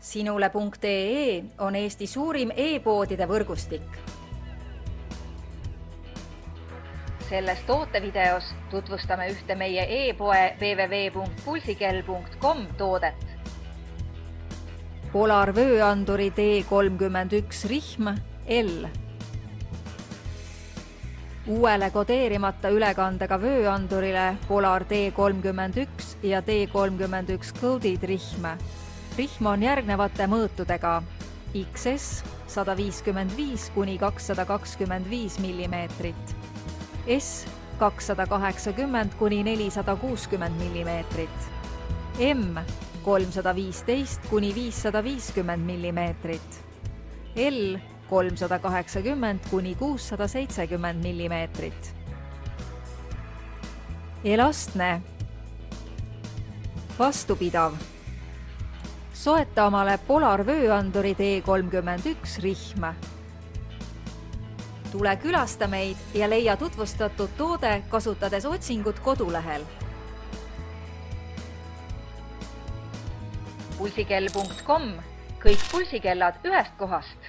Sinule.ee on Eesti suurim e-poodide võrgustik. Selles tootevideos tutvustame ühte meie e-poe www.pulsikell.com toodet. Polar vööanduri T31 rihm L. Uuele kodeerimata ülekandega vööandurile Polar T31 ja T31 Coded rihm. Rihm on järgnevate mõõtudega XS 155 kuni 225 mm, S 280 kuni 460 mm, M 315 kuni 550 mm, L 380 kuni 670 mm. Elastne. Vastupidav. Soeta omale Polar vööanduri T31 rihm. Tule külasta meid ja leia tutvustatud toode kasutades otsingut kodulehel. Pulsikell.com. Kõik pulsikellad ühest kohast.